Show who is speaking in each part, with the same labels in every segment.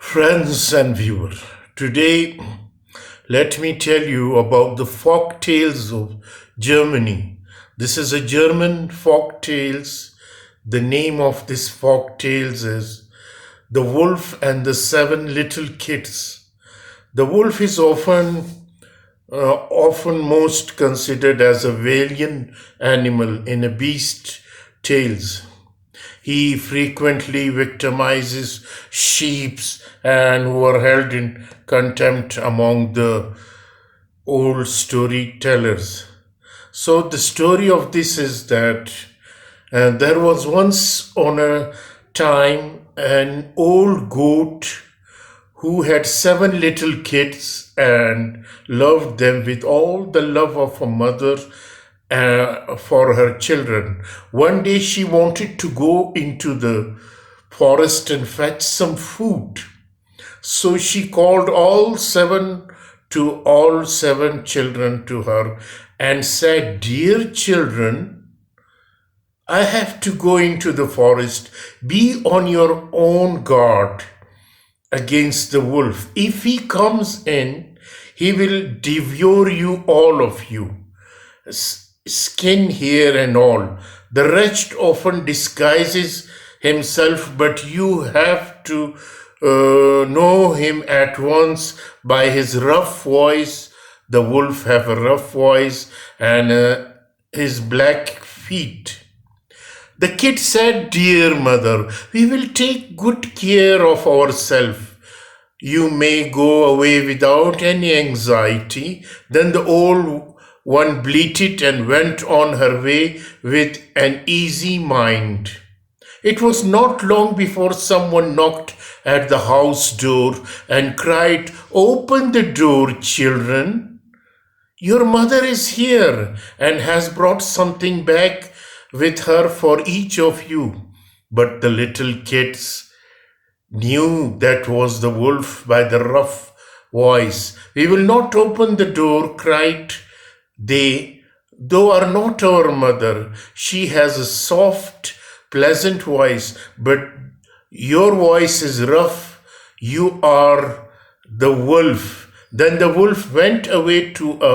Speaker 1: Friends and viewer, today let me tell you about the folk tales of Germany. This is a German folk tales. The name of this folk tales is The Wolf and the Seven Little Kids. The wolf is often most considered as a valiant animal in a beast tales. He frequently victimizes sheep and who are held in contempt among the old storytellers. So the story of this is that there was once on a time an old goat who had seven little kids and loved them with all the love of a mother for her children. One day she wanted to go into the forest and fetch some food. So she called all seven children to her and said, "Dear children, I have to go into the forest. Be on your own guard against the wolf. If he comes in, he will devour you, all of you, skin, hair, and all. The wretch often disguises himself, but you have to know him at once by his rough voice." The wolf have a rough voice and his black feet. The kid said, "Dear mother, we will take good care of ourselves. You may go away without any anxiety." Then the old one bleated and went on her way with an easy mind. It was not long before someone knocked at the house door and cried, "Open the door, children. Your mother is here and has brought something back with her for each of you." But the little kids knew that was the wolf by the rough voice. "We will not open the door," cried they. "Thou art not our mother. She has a soft, pleasant voice, but your voice is rough. You are the wolf." Then the wolf went away to a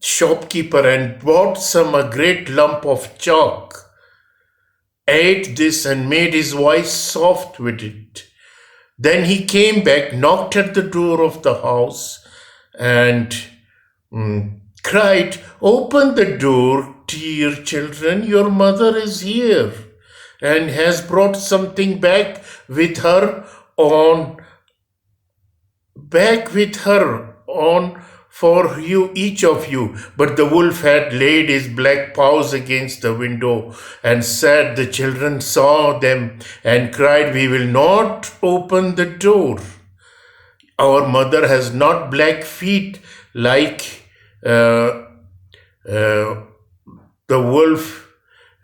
Speaker 1: shopkeeper and bought a great lump of chalk, ate this and made his voice soft with it. Then he came back, knocked at the door of the house and cried, "Open the door, dear children. Your mother is here and has brought something back with her on for you, each of you." But the wolf had laid his black paws against the window and said, the children saw them and cried, "We will not open the door. Our mother has not black feet like the wolf.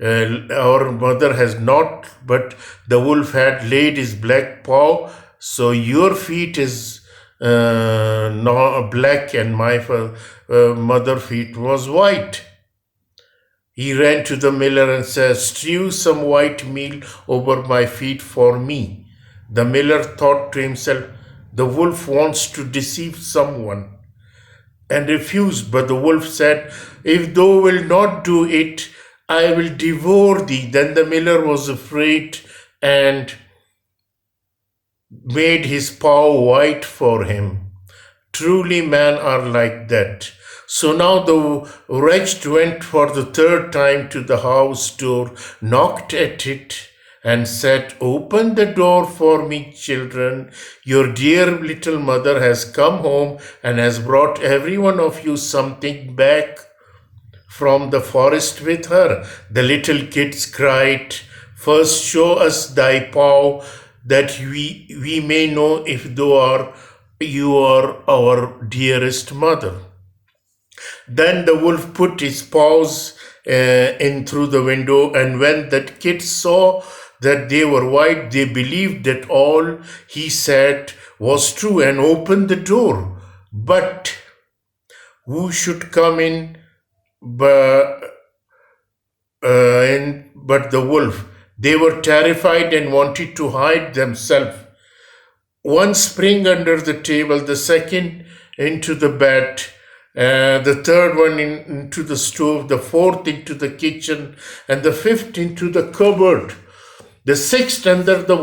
Speaker 1: Our mother has not, but the wolf had laid his black paw, so your feet is not black and my mother feet was white." He ran to the miller and said, "Strew some white meal over my feet for me." The miller thought to himself, "The wolf wants to deceive someone," and refused. But the wolf said, "If thou wilt not do it, I will devour thee." Then the miller was afraid and made his paw white for him. Truly, men are like that. So now the wretch went for the third time to the house door, knocked at it, and said, "Open the door for me, children. Your dear little mother has come home and has brought every one of you something back from the forest with her." The little kids cried, "First show us thy paw, that we may know if you are our dearest mother." Then the wolf put his paws in through the window, and when the kids saw that they were white, they believed that all he said was true and opened the door. But who should come in but the wolf? They were terrified and wanted to hide themselves. one spring under the table, the second into the bed, the third one into the stove, the fourth into the kitchen, and the fifth into the cupboard, the sixth under the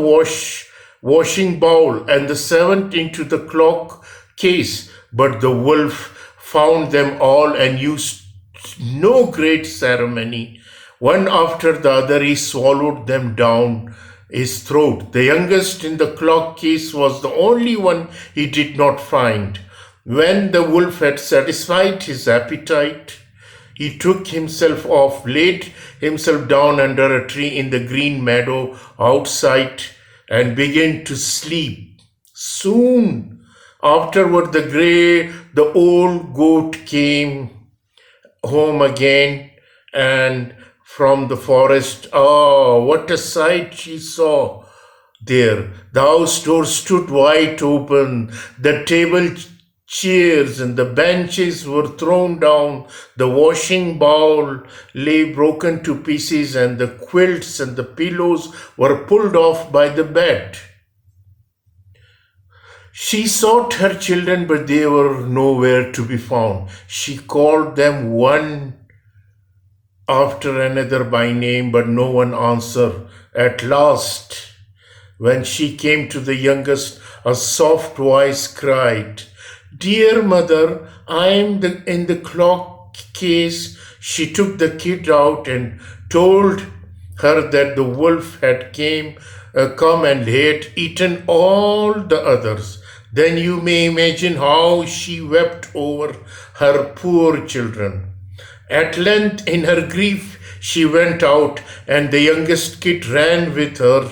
Speaker 1: washing bowl, and the seventh into the clock case. But the wolf found them all and used no great ceremony. One after the other, he swallowed them down his throat. The youngest in the clock case was the only one he did not find. When the wolf had satisfied his appetite, he took himself off, laid himself down under a tree in the green meadow outside, and began to sleep. Soon afterward, the old goat came home again, and from the forest, oh, what a sight she saw there. The house door stood wide open, the table, chairs, and the benches were thrown down, the washing bowl lay broken to pieces, and the quilts and the pillows were pulled off by the bed. She sought her children, but they were nowhere to be found. She called them one after another by name, but no one answered. At last, when she came to the youngest, a soft voice cried, "Dear mother, I am in the clock case." She took the kid out and told her that the wolf had come and had eaten all the others. Then you may imagine how she wept over her poor children. At length, in her grief, she went out, and the youngest kid ran with her.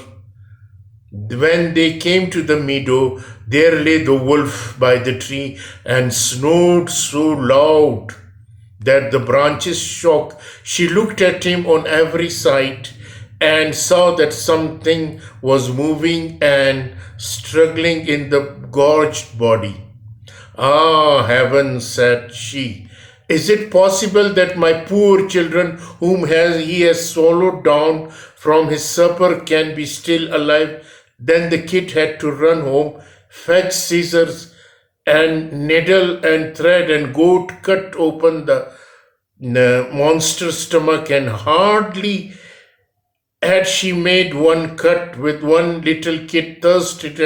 Speaker 1: When they came to the meadow, there lay the wolf by the tree and snored so loud that the branches shook. She looked at him on every side and saw that something was moving and struggling in the gorged body. "Ah, heaven," said she, "is it possible that my poor children, whom he has swallowed down from his supper, can be still alive?" Then the kid had to run home, fetch scissors and needle and thread, and go to cut open the monster's stomach. And hardly had she made one cut with one little kid thirsted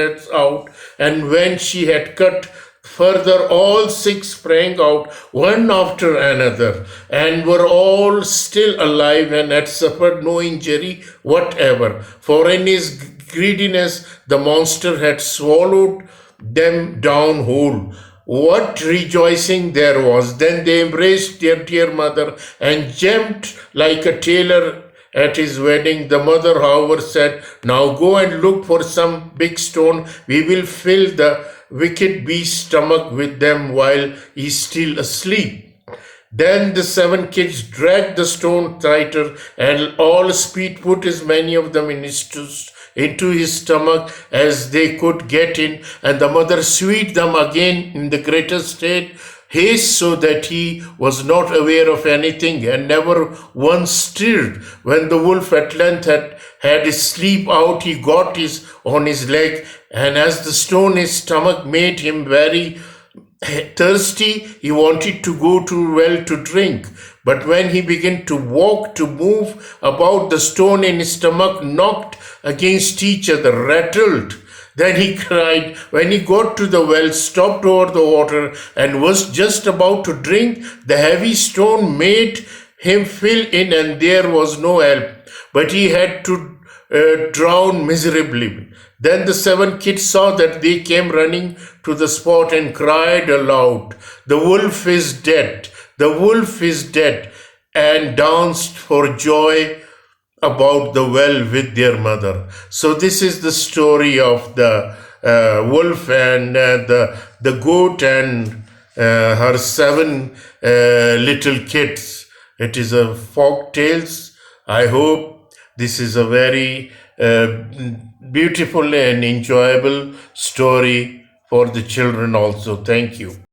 Speaker 1: out, and when she had cut further, all six sprang out, one after another, and were all still alive and had suffered no injury whatever. For in his greediness, the monster had swallowed them down whole. What rejoicing there was! Then they embraced their dear mother and jumped like a tailor at his wedding. The mother, however, said, "Now go and look for some big stone. We will fill the wicked beast's stomach with them while he's still asleep." Then the seven kids dragged the stone tighter, and all speed put as many of them into his stomach as they could get in, and the mother sewed them again in the greatest haste, so that he was not aware of anything and never once stirred. When the wolf at length had his sleep out, he got on his leg, and as the stone in his stomach made him very thirsty, he wanted to go to a well to drink. But when he began to walk, to move about, the stone in his stomach knocked against each other, rattled. Then he cried. When he got to the well, stopped over the water, and was just about to drink, the heavy stone made him fell in, and there was no help, but he had to drown miserably. Then the seven kids saw that. They came running to the spot and cried aloud, "The wolf is dead! The wolf is dead!" and danced for joy about the well with their mother. So this is the story of the wolf and the goat and her seven little kids. It is a folk tales. I hope this is a very beautiful and enjoyable story for the children also. Thank you.